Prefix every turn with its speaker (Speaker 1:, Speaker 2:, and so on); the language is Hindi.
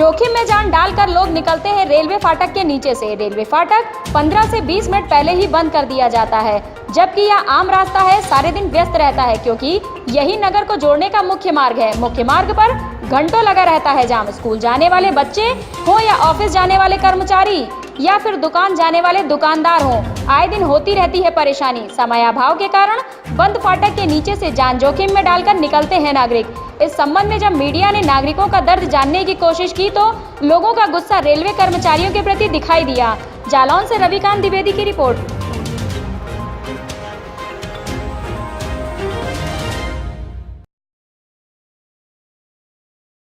Speaker 1: जोखिम में जान डालकर लोग निकलते हैं रेलवे फाटक के नीचे से। रेलवे फाटक 15 से 20 मिनट पहले ही बंद कर दिया जाता है, जबकि यह आम रास्ता है, सारे दिन व्यस्त रहता है क्योंकि यही नगर को जोड़ने का मुख्य मार्ग है। मुख्य मार्ग पर घंटों लगा रहता है जाम। स्कूल जाने वाले बच्चे हो या ऑफिस जाने वाले कर्मचारी या फिर दुकान जाने वाले दुकानदार हो, आए दिन होती रहती है परेशानी। समयाभाव के कारण बंद फाटक के नीचे से जान जोखिम में डालकर निकलते हैं नागरिक। इस संबंध में जब मीडिया ने नागरिकों का दर्द जानने की कोशिश की तो लोगों का गुस्सा रेलवे कर्मचारियों के प्रति दिखाई दिया। जालौन से रविकांत द्विवेदी की रिपोर्ट।